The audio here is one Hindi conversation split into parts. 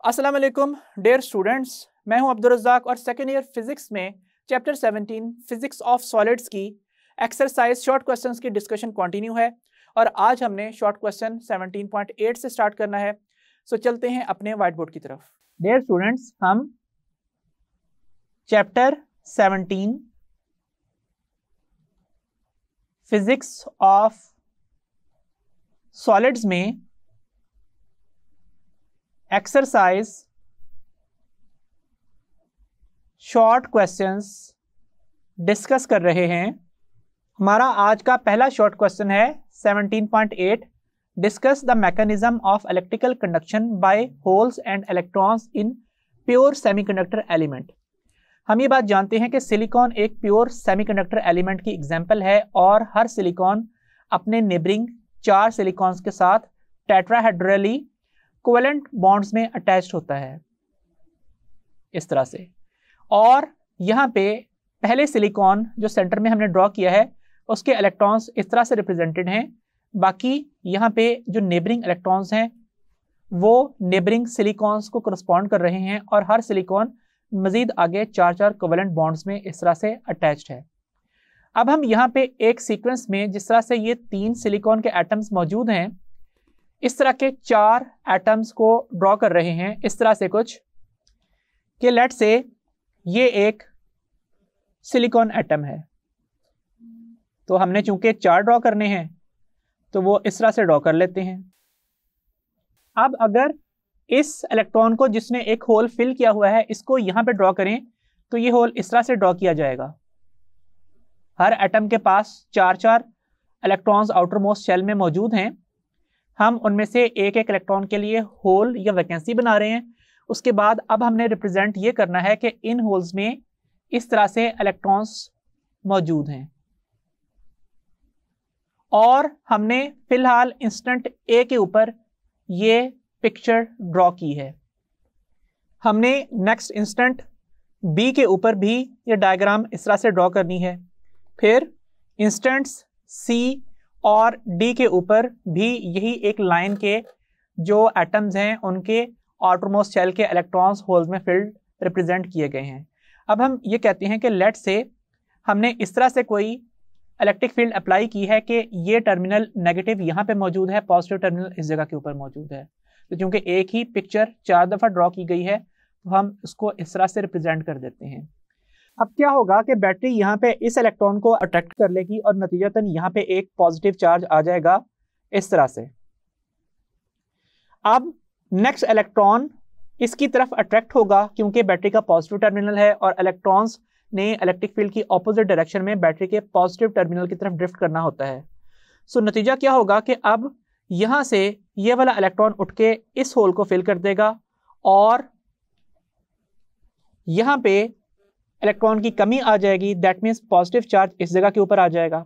अस्सलाम वालेकुम डियर स्टूडेंट्स, मैं हूं अब्दुल रज़्ज़ाक और सेकेंड ईयर फिजिक्स में चैप्टर 17 फिजिक्स ऑफ सॉलिड्स की एक्सरसाइज शॉर्ट क्वेश्चंस की डिस्कशन कंटिन्यू है और आज हमने शॉर्ट क्वेश्चन 17.8 से स्टार्ट करना है। सो चलते हैं अपने व्हाइट बोर्ड की तरफ। डियर स्टूडेंट्स, हम चैप्टर 17 फिजिक्स ऑफ सॉलिड्स में एक्सरसाइज शॉर्ट क्वेश्चंस डिस्कस कर रहे हैं। हमारा आज का पहला शॉर्ट क्वेश्चन है 17.8, discuss the mechanism of electrical conduction by holes and electrons in pure semiconductor element. हम ये बात जानते हैं कि सिलिकॉन एक प्योर सेमीकंडक्टर एलिमेंट की एग्जांपल है और हर सिलिकॉन अपने नेबरिंग 4 सिलिकॉन्स के साथ टेट्राहेड्रली कोवेलेंट बॉन्ड्स में अटैच्ड होता है इस तरह से। और यहाँ पे पहले सिलिकॉन जो सेंटर में हमने ड्रॉ किया है उसके इलेक्ट्रॉन्स इस तरह से रिप्रेजेंटेड हैं। बाकी यहाँ पे जो नेबरिंग इलेक्ट्रॉन्स हैं वो नेबरिंग सिलिकॉन्स को करस्पॉन्ड कर रहे हैं और हर सिलिकॉन मजीद आगे 4 कोवेलेंट बॉन्ड्स में इस तरह से अटैच्ड है। अब हम यहाँ पे एक सीक्वेंस में जिस तरह से ये 3 सिलिकॉन के एटम्स मौजूद हैं, इस तरह के 4 एटम्स को ड्रॉ कर रहे हैं इस तरह से कुछ कि लेट से ये एक सिलिकॉन एटम है, तो हमने चूंकि 4 ड्रॉ करने हैं तो वो इस तरह से ड्रॉ कर लेते हैं। अब अगर इस इलेक्ट्रॉन को जिसने एक होल फिल किया हुआ है इसको यहाँ पे ड्रॉ करें तो ये होल इस तरह से ड्रॉ किया जाएगा। हर एटम के पास 4 इलेक्ट्रॉन्स आउटर मोस्ट शेल में मौजूद हैं। हम उनमें से एक इलेक्ट्रॉन के लिए होल या वैकेंसी बना रहे हैं। उसके बाद अब हमने रिप्रेजेंट ये करना है कि इन होल्स में इस तरह से इलेक्ट्रॉन्स मौजूद हैं और हमने फिलहाल इंस्टेंट ए के ऊपर ये पिक्चर ड्रॉ की है। हमने नेक्स्ट इंस्टेंट बी के ऊपर भी ये डायग्राम इस तरह से ड्रॉ करनी है। फिर इंस्टेंट्स सी और डी के ऊपर भी यही एक लाइन के जो एटम्स हैं उनके आउटरमोस्ट शेल के इलेक्ट्रॉन्स होल्स में फील्ड रिप्रेजेंट किए गए हैं। अब हम ये कहते हैं कि लेट से हमने इस तरह से कोई इलेक्ट्रिक फील्ड अप्लाई की है कि ये टर्मिनल नेगेटिव यहाँ पे मौजूद है, पॉजिटिव टर्मिनल इस जगह के ऊपर मौजूद है। तो चूंकि एक ही पिक्चर 4 दफ़ा ड्रॉ की गई है तो हम इसको इस तरह से रिप्रेजेंट कर देते हैं। अब क्या होगा कि बैटरी यहाँ पे इस इलेक्ट्रॉन को अट्रैक्ट कर लेगी और नतीजतन यहाँ पे एक पॉजिटिव चार्ज आ जाएगा इस तरह से। अब नेक्स्ट इलेक्ट्रॉन इसकी तरफ अट्रैक्ट होगा क्योंकि बैटरी का पॉजिटिव टर्मिनल है और इलेक्ट्रॉन्स ने इलेक्ट्रिक फील्ड की ऑपोजिट डायरेक्शन में बैटरी के पॉजिटिव टर्मिनल की तरफ ड्रिफ्ट करना होता है। सो नतीजा क्या होगा कि अब यहाँ से ये वाला इलेक्ट्रॉन उठ के इस होल को फिल कर देगा और यहाँ पे इलेक्ट्रॉन की कमी आ जाएगी। दैट मीन्स पॉजिटिव चार्ज इस जगह के ऊपर आ जाएगा।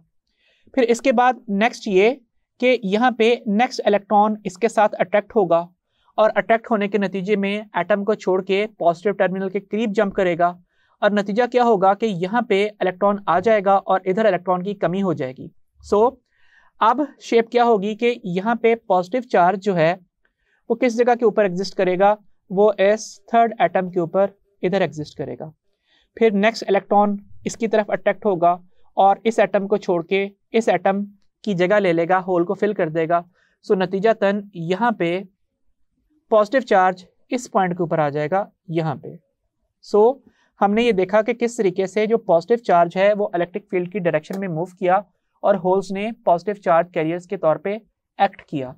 फिर इसके बाद नेक्स्ट ये कि यहाँ पे नेक्स्ट इलेक्ट्रॉन इसके साथ अट्रैक्ट होगा और अट्रैक्ट होने के नतीजे में एटम को छोड़ के पॉजिटिव टर्मिनल के करीब जंप करेगा और नतीजा क्या होगा कि यहाँ पे इलेक्ट्रॉन आ जाएगा और इधर इलेक्ट्रॉन की कमी हो जाएगी। सो अब शेप क्या होगी कि यहाँ पे पॉजिटिव चार्ज जो है वो किस जगह के ऊपर एग्जिस्ट करेगा, वो इस थर्ड एटम के ऊपर इधर एग्जिस्ट करेगा। फिर नेक्स्ट इलेक्ट्रॉन इसकी तरफ अट्रैक्ट होगा और इस एटम को छोड़ के इस एटम की जगह ले लेगा, होल को फिल कर देगा। सो नतीजतन यहाँ पे पॉजिटिव चार्ज इस पॉइंट के ऊपर आ जाएगा यहाँ पे। सो हमने ये देखा कि किस तरीके से जो पॉजिटिव चार्ज है वो इलेक्ट्रिक फील्ड की डायरेक्शन में मूव किया और होल्स ने पॉजिटिव चार्ज कैरियर्स के तौर पे एक्ट किया।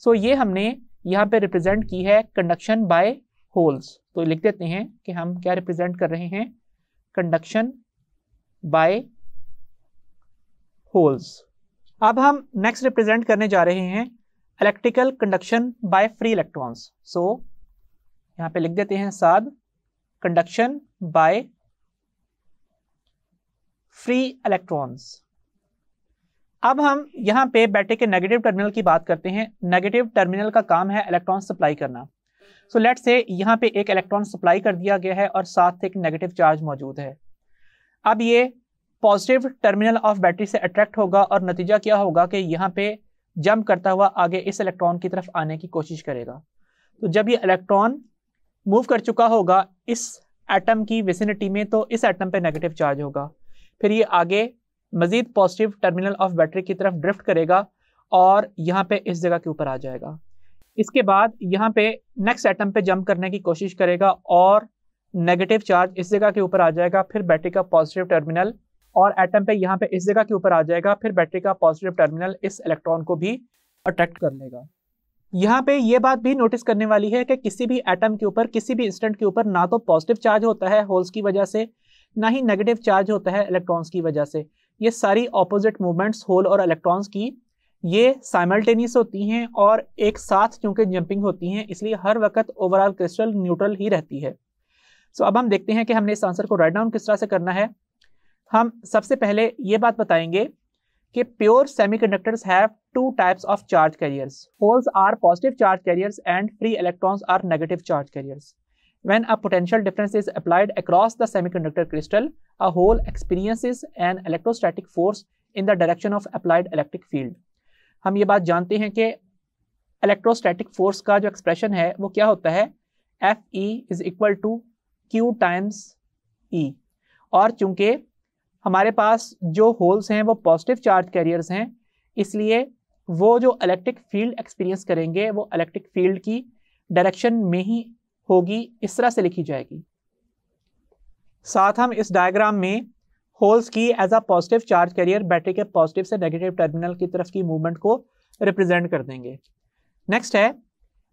सो ये हमने यहाँ पे रिप्रेजेंट की है कंडक्शन बाय होल्स। तो लिख देते हैं कि हम क्या रिप्रेजेंट कर रहे हैं, कंडक्शन बाय होल्स। अब हम नेक्स्ट रिप्रेजेंट करने जा रहे हैं electrical conduction by free electrons. So यहाँ पे लिख देते हैं साथ कंडक्शन बाय फ्री इलेक्ट्रॉन्स। अब हम यहाँ पे बैटरी के नेगेटिव टर्मिनल की बात करते हैं। नेगेटिव टर्मिनल का काम है इलेक्ट्रॉन सप्लाई करना। सो लेट्स से यहाँ पे एक इलेक्ट्रॉन सप्लाई कर दिया गया है और साथ एक नेगेटिव चार्ज मौजूद है। अब ये पॉजिटिव टर्मिनल ऑफ बैटरी से अट्रैक्ट होगा और नतीजा क्या होगा कि यहाँ पे जंप करता हुआ आगे इस इलेक्ट्रॉन की तरफ आने की कोशिश करेगा। तो जब ये इलेक्ट्रॉन मूव कर चुका होगा इस एटम की विसिनिटी में, तो इस एटम पे नेगेटिव चार्ज होगा। फिर ये आगे मजीद पॉजिटिव टर्मिनल ऑफ बैटरी की तरफ ड्रिफ्ट करेगा और यहाँ पे इस जगह के ऊपर आ जाएगा। इसके बाद यहाँ पे नेक्स्ट एटम पे जंप करने की कोशिश करेगा और नेगेटिव चार्ज इस जगह के ऊपर आ जाएगा। फिर बैटरी का पॉजिटिव टर्मिनल और एटम पे यहाँ पे इस जगह के ऊपर आ जाएगा। फिर बैटरी का पॉजिटिव टर्मिनल इस इलेक्ट्रॉन को भी अट्रैक्ट कर लेगा। यहाँ पे ये बात भी नोटिस करने वाली है कि किसी भी एटम के ऊपर, किसी भी इंस्टेंट के ऊपर ना तो पॉजिटिव चार्ज होता है होल्स की वजह से, ना ही नेगेटिव चार्ज होता है इलेक्ट्रॉन्स की वजह से। ये सारी ऑपोजिट मूवमेंट्स होल और इलेक्ट्रॉन्स की ये साइमल्टेनियस होती हैं और एक साथ क्योंकि जंपिंग होती हैं, इसलिए हर वक्त ओवरऑल क्रिस्टल न्यूट्रल ही रहती है। सो अब हम देखते हैं कि हमने इस आंसर को राइट डाउन किस तरह से करना है। हम सबसे पहले ये बात बताएंगे कि pure semiconductors have two types of charge carriers. Holes are positive charge carriers and free electrons are negative charge carriers. When a potential difference is applied across the semiconductor crystal, a hole experiences an electrostatic force in the direction of applied electric field. हम ये बात जानते हैं कि इलेक्ट्रोस्टैटिक फोर्स का जो एक्सप्रेशन है वो क्या होता है, Fe is equal to Q times E। और चूंकि हमारे पास जो होल्स हैं वो पॉजिटिव चार्ज कैरियर्स हैं, इसलिए वो जो इलेक्ट्रिक फील्ड एक्सपीरियंस करेंगे वो इलेक्ट्रिक फील्ड की डायरेक्शन में ही होगी, इस तरह से लिखी जाएगी। साथ हम इस डायग्राम में होल्स की as a positive charge carrier battery के पॉजिटिव से नेगेटिव टर्मिनल की तरफ की मूवमेंट को रिप्रेजेंट कर देंगे। नेक्स्ट है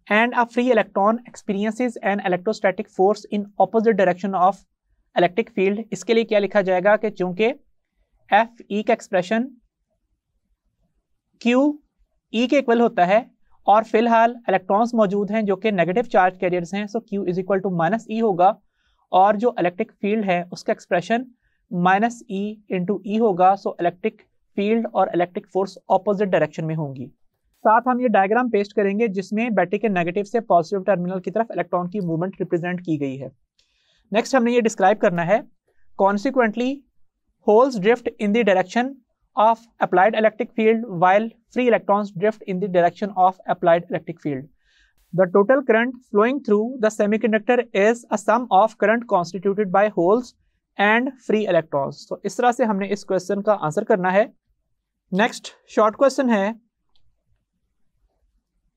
and a free electron experiences an electrostatic force in opposite direction of electric field. इसके लिए क्या लिखा जाएगा कि चूंकि Fe का एक्सप्रेशन Q E के इक्वल होता है और फिलहाल इलेक्ट्रॉन्स मौजूद हैं जो कि नेगेटिव चार्ज कैरियर्स हैं, so Q is equal to minus E होगा और जो इलेक्ट्रिक फील्ड है उसका expression minus E into E होगा। सो इलेक्ट्रिक फील्ड और इलेक्ट्रिक फोर्स ऑपोजिट डायरेक्शन में होंगी। साथ हम ये डायग्राम पेस्ट करेंगे जिसमें बैटरी के नेगेटिव से पॉजिटिव टर्मिनल की तरफ इलेक्ट्रॉन की मूवमेंट रिप्रेजेंट की गई है। नेक्स्ट हमने ये डिस्क्राइब करना है consequently holes drift in the direction of applied electric field while free electrons drift in the direction of applied electric field. The total current flowing through the semiconductor is a sum of current constituted by holes and free electrons. So इस तरह से हमने इस क्वेश्चन का आंसर करना है। नेक्स्ट शॉर्ट क्वेश्चन है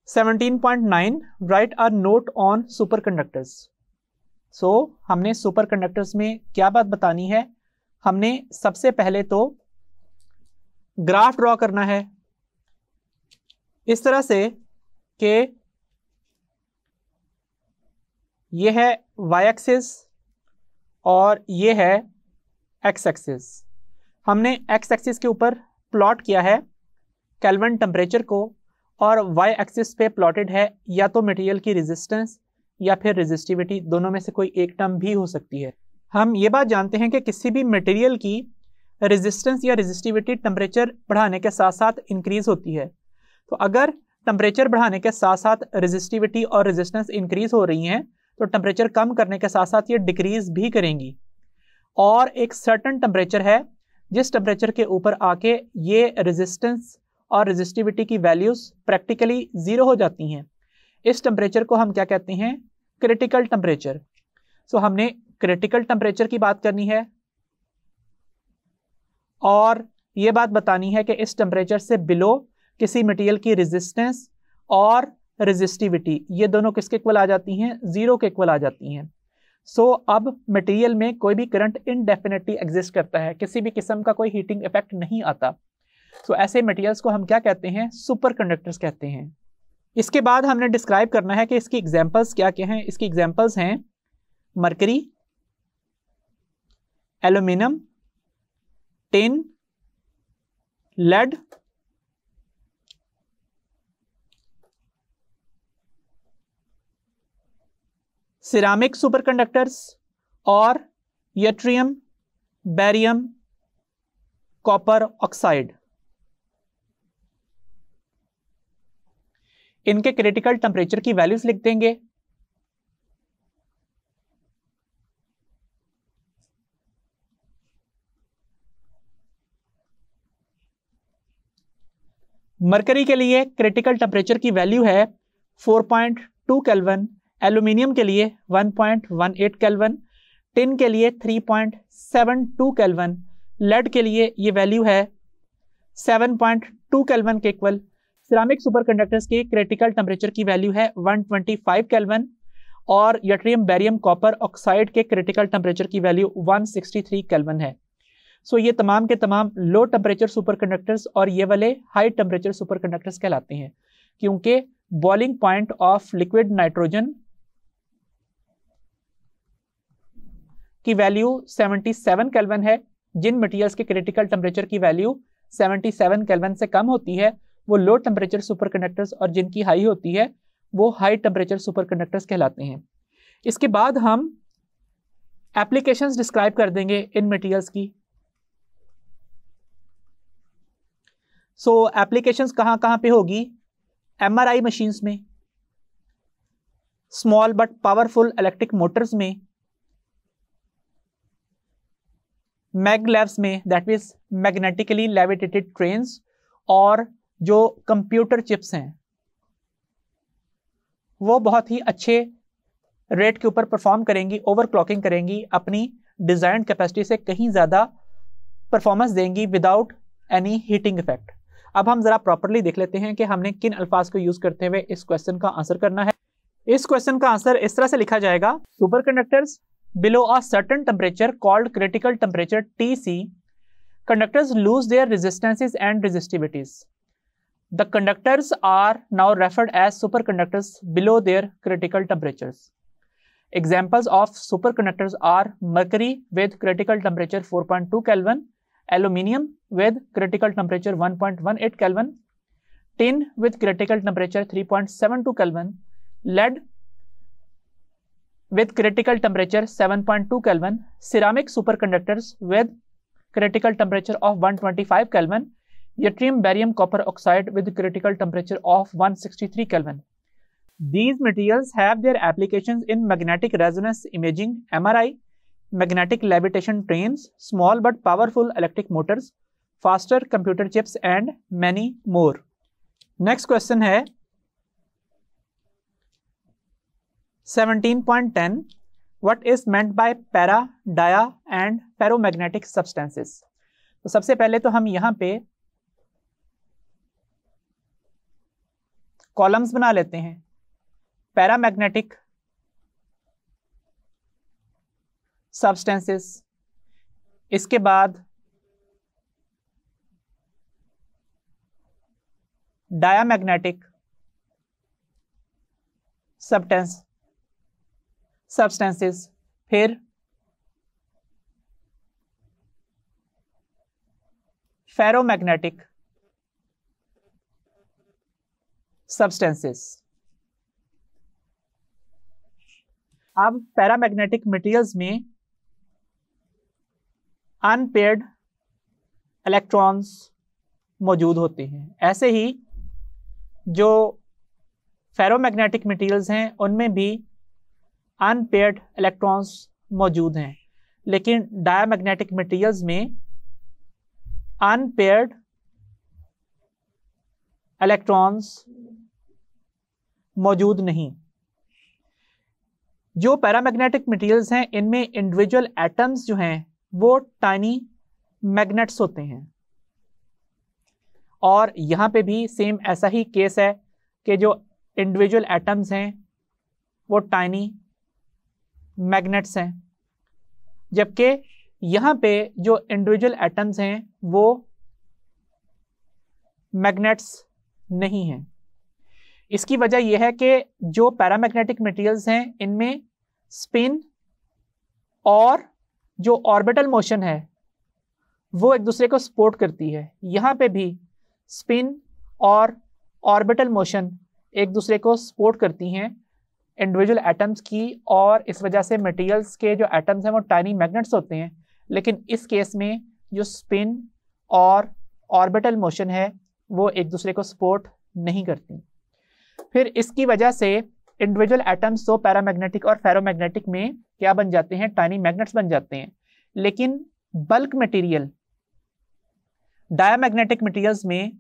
17.9 write a note on superconductors. So हमने सुपरकंडक्टर्स में क्या बात बतानी है, हमने सबसे पहले तो ग्राफ ड्रॉ करना है इस तरह से कि ये है y एक्सिस और ये है x एक्सिस। हमने x एक्सिस के ऊपर प्लॉट किया है केल्विन टेम्परेचर को और y एक्सिस पे प्लॉटेड है या तो मटेरियल की रेजिस्टेंस या फिर रेजिस्टिविटी, दोनों में से कोई एक टर्म भी हो सकती है। हम ये बात जानते हैं कि किसी भी मटेरियल की रेजिस्टेंस या रेजिस्टिविटी टेम्परेचर बढ़ाने के साथ साथ इंक्रीज होती है। तो अगर टेम्परेचर बढ़ाने के साथ साथ रेजिस्टिविटी और रेजिस्टेंस इंक्रीज हो रही हैं तो टेम्परेचर कम करने के साथ साथ ये डिक्रीज भी करेंगी। और एक सर्टेन टेम्परेचर है जिस टेम्परेचर के ऊपर आके ये रेजिस्टेंस और रेजिस्टिविटी की वैल्यूज प्रैक्टिकली जीरो हो जाती हैं। इस टेम्परेचर को हम क्या कहते हैं, क्रिटिकल टेम्परेचर। सो हमने क्रिटिकल टेम्परेचर की बात करनी है और ये बात बतानी है कि इस टेम्परेचर से बिलो किसी मटेरियल की रेजिस्टेंस और रेजिस्टिविटी ये दोनों किसके इक्वल आ जाती हैं, जीरो के इक्वल आ जाती हैं। सो अब मटेरियल में कोई भी करंट इनडेफिनेटली एग्जिस्ट करता है, किसी भी किस्म का कोई हीटिंग इफेक्ट नहीं आता। सो ऐसे मटेरियल्स को हम क्या कहते हैं, सुपर कंडक्टर्स कहते हैं। इसके बाद हमने डिस्क्राइब करना है कि इसकी एग्जाम्पल्स क्या क्या हैं। इसकी एग्जाम्पल्स हैं mercury, aluminium, tin, lead, ceramic superconductors और यट्रियम, बेरियम, कॉपर ऑक्साइड। इनके क्रिटिकल टेम्परेचर की वैल्यूज लिख देंगे। मरकरी के लिए क्रिटिकल टेम्परेचर की वैल्यू है 4.2 केल्विन एल्यूमिनियम के लिए 1.18 केल्विन, टिन के लिए 3.72 केल्विन, लेड के लिए ये वैल्यू है 7.2 केल्विन के इक्वल। सिरामिक सुपरकंडक्टर्स के क्रिटिकल टेम्परेचर की वैल्यू है 125 केल्विन और यट्रियम बैरियम कॉपर ऑक्साइड के क्रिटिकल टेम्परेचर की वैल्यू 163 केल्विन है। सो ये तमाम के तमाम लो टेम्परेचर सुपरकंडक्टर्स और ये वाले हाई टेम्परेचर सुपरकंडक्टर्स कहलाते हैं, क्योंकि boiling point of liquid nitrogen की वैल्यू 77 केल्विन है। जिन मटेरियल्स के क्रिटिकल टेम्परेचर की वैल्यू 77 केल्विन से कम होती है वो लो टेम्परेचर सुपरकंडक्टर्स और जिनकी हाई होती है वो हाई टेम्परेचर सुपरकंडक्टर्स कहलाते हैं। इसके बाद हम एप्लीकेशंस डिस्क्राइब कर देंगे इन मटेरियल्स की। सो एप्लीकेशंस कहाँ कहाँ पे होगी? एमआरआई मशीन्स में, small but powerful electric Motors में, मैगलेव्स में, that means magnetically levitated trains, और जो कंप्यूटर चिप्स हैं वो बहुत ही अच्छे रेट के ऊपर परफॉर्म करेंगी, ओवरक्लॉकिंग करेंगी, अपनी डिजाइन कैपेसिटी से कहीं ज़्यादा परफॉर्मेंस देंगी विदाउट एनी हीटिंग इफेक्ट। अब हम ज़रा प्रॉपरली देख लेते हैं कि हमने किन अल्फाज को यूज़ करते हुए इस क्वेश्चन का आंसर करना है। इस क्वेश्चन का आंसर इस तरह से लिखा जाएगा: superconductors below a certain temperature called critical temperature TC, conductors lose their resistances and resistivities. The conductors are now referred as superconductors below their critical temperatures. Examples of superconductors are mercury with critical temperature 4.2 Kelvin, aluminium with critical temperature 1.18 Kelvin, tin with critical temperature 3.72 Kelvin, lead with critical temperature 7.2 Kelvin, ceramic superconductors with critical temperature of 125 Kelvin, yttrium barium copper oxide with critical temperature of 163 Kelvin. These materials have their applications in magnetic resonance imaging (MRI), magnetic levitation trains, small but powerful electric motors, faster computer chips and many more. Next question है 17.10 What is meant by para, dia and ferromagnetic substances? तो सबसे पहले तो हम यहाँ पे कॉलम्स बना लेते हैं। पैरामैग्नेटिक सब्सटेंसेस, इसके बाद डायामैग्नेटिक सब्सटेंसेस, फिर फेरोमैग्नेटिक सब्सटेंसेस। अब पैरामैग्नेटिक मटेरियल्स में अनपेयर्ड इलेक्ट्रॉन्स मौजूद होते हैं। ऐसे ही जो फेरोमैग्नेटिक मटेरियल्स हैं उनमें भी अनपेयर्ड इलेक्ट्रॉन्स मौजूद हैं, लेकिन डायामैग्नेटिक मटेरियल्स में अनपेयर्ड इलेक्ट्रॉन्स मौजूद नहीं। जो पैरामैग्नेटिक मटेरियल्स हैं इनमें इंडिविजुअल एटम्स जो हैं वो टाइनी मैग्नेट्स होते हैं, और यहाँ पे भी सेम ऐसा ही केस है कि जो इंडिविजुअल एटम्स हैं वो टाइनी मैग्नेट्स हैं, जबकि यहाँ पे जो इंडिविजुअल एटम्स हैं वो मैग्नेट्स नहीं हैं। इसकी वजह यह है कि जो पैरामैग्नेटिक मटेरियल्स हैं इनमें स्पिन और जो ऑर्बिटल मोशन है वो एक दूसरे को सपोर्ट करती है। यहाँ पे भी स्पिन और ऑर्बिटल मोशन एक दूसरे को सपोर्ट करती हैं इंडिविजुअल एटम्स की, और इस वजह से मटेरियल्स के जो एटम्स हैं वो टाइनी मैग्नेट्स होते हैं, लेकिन इस केस में जो स्पिन और ऑर्बिटल मोशन है वो एक दूसरे को सपोर्ट नहीं करती। फिर इसकी वजह से इंडिविजुअल एटम्स तो पैरामैग्नेटिक और फेरोमैग्नेटिक में क्या बन जाते हैं? टाइनी मैग्नेट्स बन जाते हैं। लेकिन बल्क मटेरियल डायामैग्नेटिक मटेरियल्स में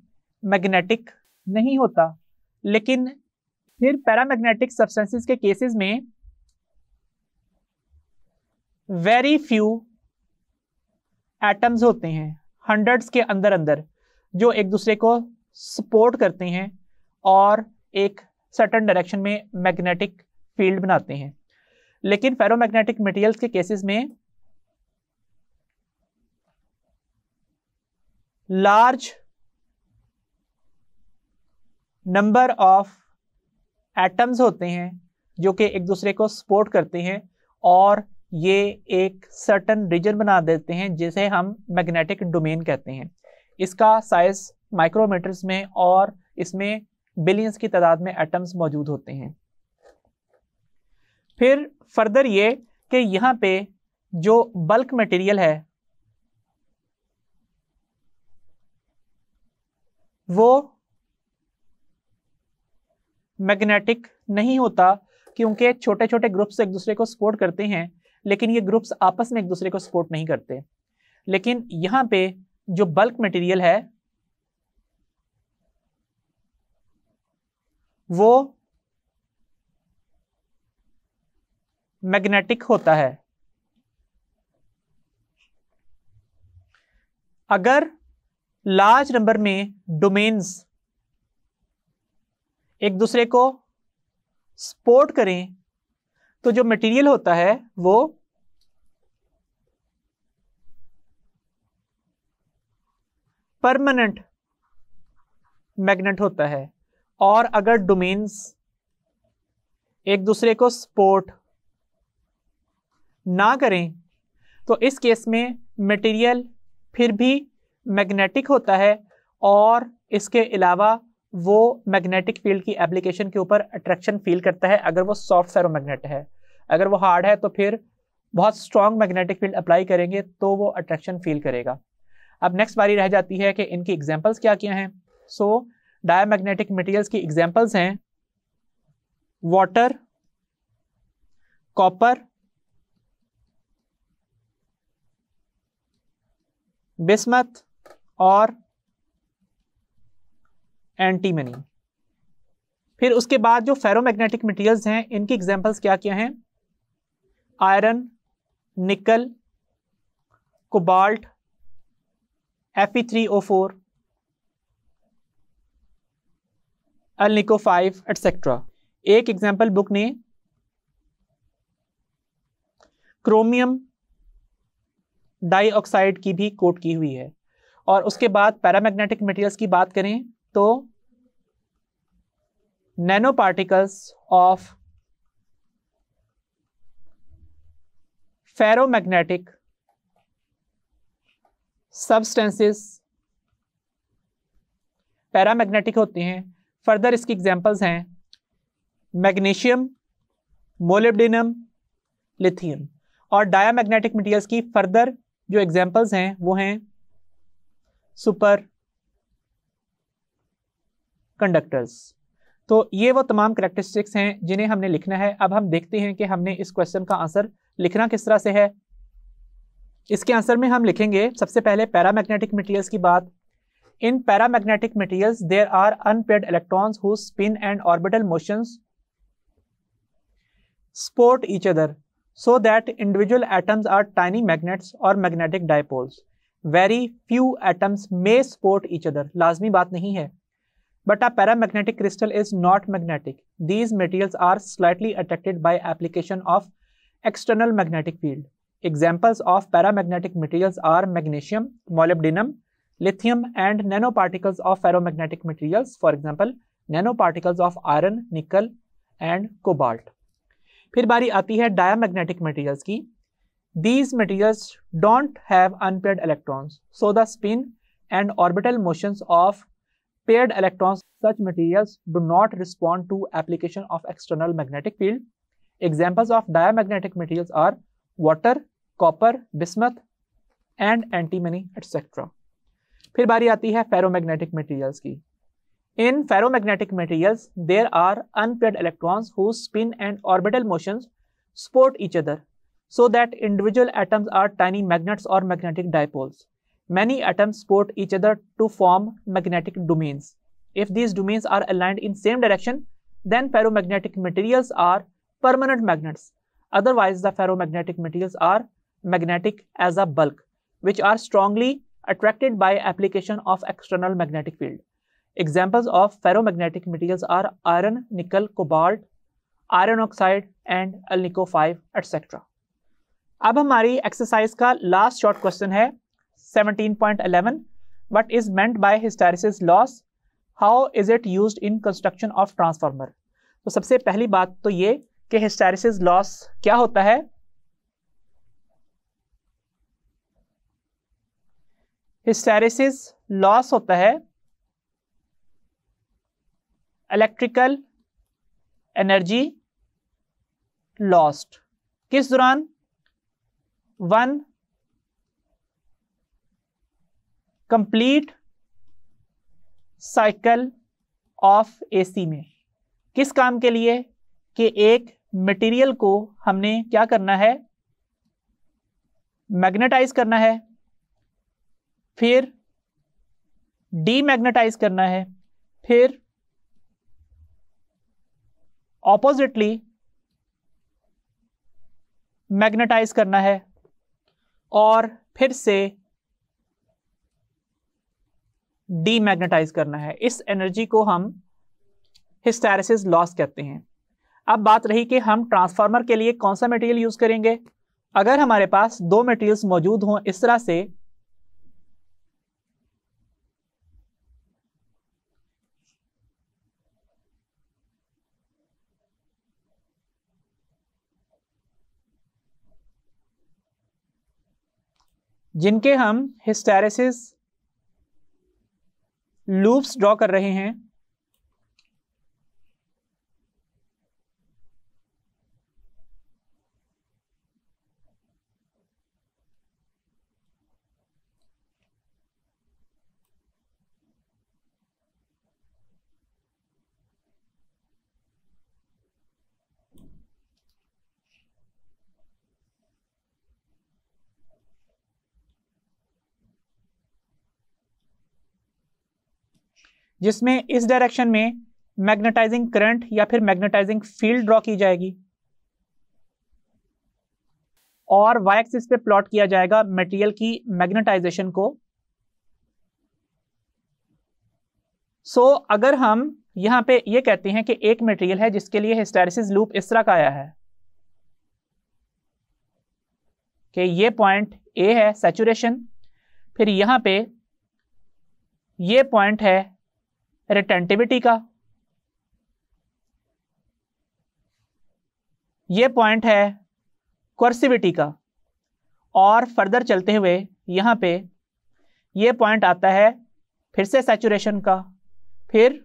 मैग्नेटिक नहीं होता, लेकिन फिर पैरामैग्नेटिक सब्सटेंसेस के केसेस में वेरी फ्यू एटम्स होते हैं, हंड्रेड्स के अंदर अंदर, जो एक दूसरे को सपोर्ट करते हैं और एक सर्टेन डायरेक्शन में मैग्नेटिक फील्ड बनाते हैं। लेकिन फेरोमैग्नेटिक मटेरियल्स के केसेस में लार्ज नंबर ऑफ एटम्स होते हैं जो कि एक दूसरे को सपोर्ट करते हैं और ये एक सर्टेन रीजन बना देते हैं जिसे हम मैग्नेटिक डोमेन कहते हैं। इसका साइज माइक्रोमीटर्स में और इसमें बिलियंस की तादाद में एटम्स मौजूद होते हैं। फिर फर्दर ये कि यहाँ पे जो बल्क मटेरियल है वो मैग्नेटिक नहीं होता, क्योंकि छोटे छोटे ग्रुप्स एक दूसरे को सपोर्ट करते हैं लेकिन ये ग्रुप्स आपस में एक दूसरे को सपोर्ट नहीं करते। लेकिन यहाँ पे जो बल्क मटेरियल है वो मैग्नेटिक होता है। अगर लार्ज नंबर में डोमेन्स एक दूसरे को सपोर्ट करें तो जो मटेरियल होता है वो परमानेंट मैग्नेट होता है। और अगर डोमेन्स एक दूसरे को सपोर्ट ना करें तो इस केस में मटेरियल फिर भी मैग्नेटिक होता है और इसके अलावा वो मैग्नेटिक फील्ड की एप्लीकेशन के ऊपर अट्रैक्शन फील करता है अगर वो सॉफ्ट फेरोमैग्नेट है। अगर वो हार्ड है तो फिर बहुत स्ट्रॉन्ग मैग्नेटिक फील्ड अप्लाई करेंगे तो वो अट्रैक्शन फील करेगा। अब नेक्स्ट बारी रह जाती है कि इनकी एग्जांपल्स क्या क्या हैं। सो डायमैग्नेटिक मटेरियल्स की एग्जांपल्स हैं वाटर, कॉपर, बिस्मथ और एंटीमनी। फिर उसके बाद जो फेरोमैग्नेटिक मटेरियल्स हैं इनकी एग्जांपल्स क्या क्या हैं, आयरन, निकल, कोबाल्ट, Fe3O4, अलनिको 5 एटसेट्रा। एक एग्जांपल बुक ने क्रोमियम डाइऑक्साइड की भी कोट की हुई है। और उसके बाद पैरामैग्नेटिक मटेरियल्स की बात करें तो nano particles of ferromagnetic substances paramagnetic होते हैं। फर्दर इसकी एग्जांपल्स हैं मैग्नीशियम, मोलिब्डेनम, लिथियम। और डायमैग्नेटिक मटेरियल्स की फर्दर जो एग्जांपल्स हैं वो हैं सुपर कंडक्टर्स। तो ये वो तमाम करैक्टरिस्टिक्स हैं जिन्हें हमने लिखना है। अब हम देखते हैं कि हमने इस क्वेश्चन का आंसर लिखना किस तरह से है। इसके आंसर में हम लिखेंगे सबसे पहले पैरामैग्नेटिक मटेरियल्स की बात। In paramagnetic materials there are unpaired electrons whose spin and orbital motions support each other so that individual atoms are tiny magnets or magnetic dipoles. Very few atoms may support each other. लाजमी बात नहीं है। But a paramagnetic crystal is not magnetic. These materials are slightly attracted by application of external magnetic field. Examples of paramagnetic materials are magnesium, molybdenum, lithium, and nanoparticles of ferromagnetic materials. For example, nanoparticles of iron, nickel, and cobalt. फिर बारी आती है डायमैग्नेटिक मटेरियल्स की। These materials don't have unpaired electrons, so the spin and orbital motions of paired electrons, such materials do not respond to application of external magnetic field. Examples of diamagnetic materials are water, copper, bismuth, and antimony, etc. फिर बारी आती है फेरोमैग्नेटिक मटेरियल्स की। In ferromagnetic materials, there are unpaired electrons whose spin and orbital motions support each other, so that individual atoms are tiny magnets or magnetic dipoles. Many atoms support each other to form magnetic domains. If these domains are aligned in same direction, then ferromagnetic materials are permanent magnets. Otherwise, the ferromagnetic materials are magnetic as a bulk, which are strongly attracted by application of external magnetic field. Examples of ferromagnetic materials are iron, nickel, cobalt, iron oxide and alnico 5 etc. अब हमारी एक्सरसाइज का लास्ट शॉर्ट क्वेश्चन है 17.11. What is meant by hysteresis loss, how is it used in construction of transformer. तो सबसे पहली बात तो ये कि हिस्टैरिसीस लॉस क्या होता है. हिस्टैरिसीस लॉस होता है इलेक्ट्रिकल एनर्जी लॉस्ट किस दौरान, one complete cycle of AC में. किस काम के लिए कि एक मटेरियल को हमने क्या करना है, मैग्नेटाइज करना है, फिर डीमैग्नेटाइज करना है, फिर ऑपोजिटली मैग्नेटाइज करना है और फिर से डीमैग्नेटाइज करना है. इस एनर्जी को हम हिस्टैरिसीस लॉस कहते हैं. अब बात रही कि हम ट्रांसफार्मर के लिए कौन सा मटेरियल यूज करेंगे. अगर हमारे पास दो मटेरियल्स मौजूद हों इस तरह से, जिनके हम हिस्टैरिसीस लूप्स ड्रॉ कर रहे हैं, जिसमें इस डायरेक्शन में मैग्नेटाइजिंग करंट या फिर मैग्नेटाइजिंग फील्ड ड्रॉ की जाएगी और वाई एक्सिस पे प्लॉट किया जाएगा मटेरियल की मैग्नेटाइजेशन को. सो अगर हम यहां पे ये कहते हैं कि एक मटेरियल है जिसके लिए हिस्टैरिसीस लूप इस तरह का आया है कि ये पॉइंट ए है सैचुरेशन, फिर यहां पे ये पॉइंट है रिटेंटिविटी का, ये पॉइंट है कोर्सिविटी का, और फर्दर चलते हुए यहां पे ये पॉइंट आता है फिर से सैचुरेशन का, फिर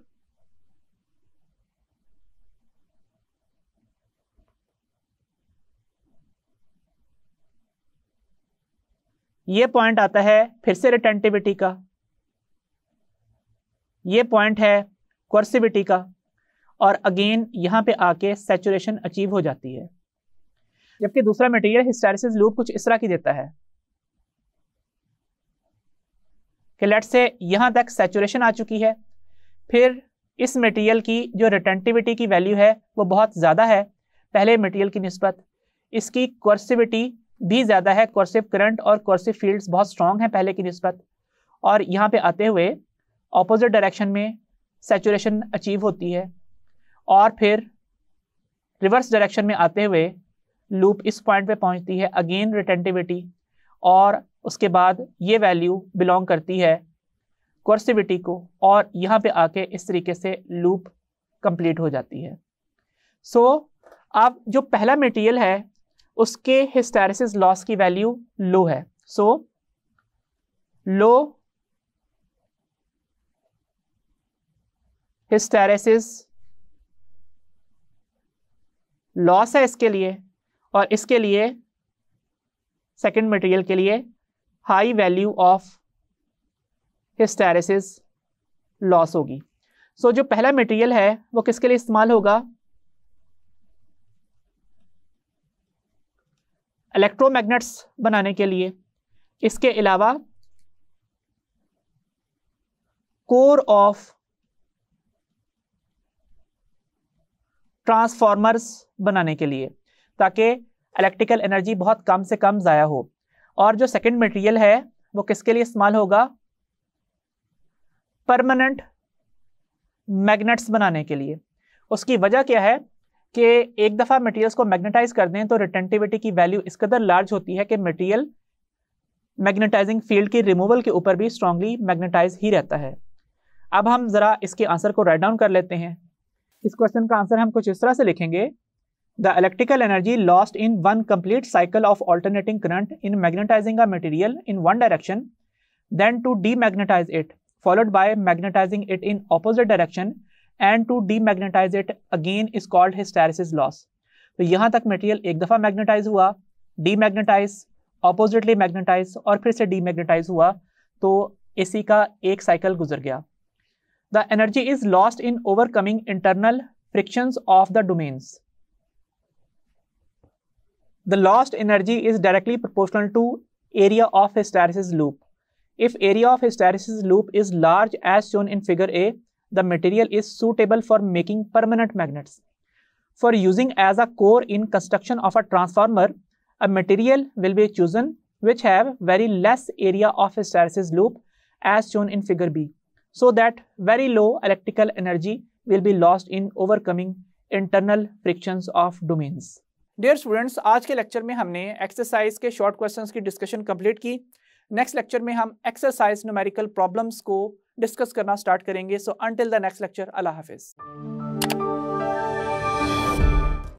ये पॉइंट आता है फिर से रिटेंटिविटी का, ये पॉइंट है कोर्सिविटी का, और अगेन यहां पे आके सैचुरेशन अचीव हो जाती है. जबकि दूसरा मटेरियल हिस्टैरिसीस लूप कुछ इस तरह की देता है कि लेट्स से यहां तक सैचुरेशन आ चुकी है, फिर इस मटेरियल की जो रिटेंटिविटी की वैल्यू है वो बहुत ज़्यादा है पहले मटेरियल की निस्बत, इसकी कोर्सिविटी भी ज़्यादा है, कोर्सिव करंट और कोर्सिव फील्ड्स बहुत स्ट्रॉन्ग हैं पहले की निस्बत, और यहाँ पे आते हुए ऑपोजिट डायरेक्शन में सैचुरेशन अचीव होती है, और फिर रिवर्स डायरेक्शन में आते हुए लूप इस पॉइंट पे पहुंचती है, अगेन रिटेंटिविटी, और उसके बाद ये वैल्यू बिलोंग करती है कोर्सिविटी को, और यहाँ पे आके इस तरीके से लूप कंप्लीट हो जाती है. सो अब जो पहला मटेरियल है उसके हिस्टैरिसीस लॉस की वैल्यू लो है. सो लो हिस्टैरिसीस लॉस है इसके लिए, और इसके लिए सेकंड मटेरियल के लिए high value of hysteresis loss होगी. सो जो पहला मटेरियल है वो किसके लिए इस्तेमाल होगा, इलेक्ट्रोमैग्नेट्स बनाने के लिए. इसके अलावा कोर ऑफ ट्रांसफॉर्मर्स बनाने के लिए, ताकि इलेक्ट्रिकल एनर्जी बहुत कम से कम ज़ाया हो। और जो सेकंड मटेरियल है वो किसके लिए इस्तेमाल होगा? परमानेंट मैग्नेट्स बनाने के लिए। उसकी वजह क्या है कि एक दफ़ा मटेरियल्स को मैग्नेटाइज कर दें तो रिटेंटिविटी की वैल्यू इस कदर लार्ज होती है कि मटेरियल मैग्नेटाइजिंग फील्ड की रिमूवल के ऊपर भी स्ट्रांगली मैग्नेटाइज ही रहता है। अब हम ज़रा इसके आंसर को राइट डाउन कर लेते हैं। इस क्वेश्चन का आंसर हम कुछ इस तरह से लिखेंगे: the electrical energy lost in one complete cycle of alternating current in magnetizing a material in one direction, then to demagnetize it, followed by magnetizing it in opposite direction and to demagnetize it again is called hysteresis loss। तो यहाँ तक मटेरियल एक दफ़ा मैग्नेटाइज हुआ, डीमैग्नेटाइज, ऑपोजिटली मैग्नेटाइज और फिर से डीमैग्नेटाइज हुआ, तो इसी का एक साइकिल गुजर गया। The energy is lost in overcoming internal frictions of the domains. The lost energy is directly proportional to area of hysteresis loop। If area of hysteresis loop is large as shown in figure A, the material is suitable for making permanent magnets. For using as a core in construction of a transformer, a material will be chosen which have very less area of hysteresis loop as shown in figure B, so that very low electrical energy will be lost in overcoming internal frictions of domains. Dear students, आज के लेक्चर में हमने एक्सरसाइज के शॉर्ट क्वेश्चंस की डिस्कशन कंप्लीट की। नेक्स्ट लेक्चर में हम एक्सरसाइज न्यूमेरिकल प्रॉब्लम्स को डिस्कस करना स्टार्ट करेंगे। So until the next lecture, Allah Hafiz.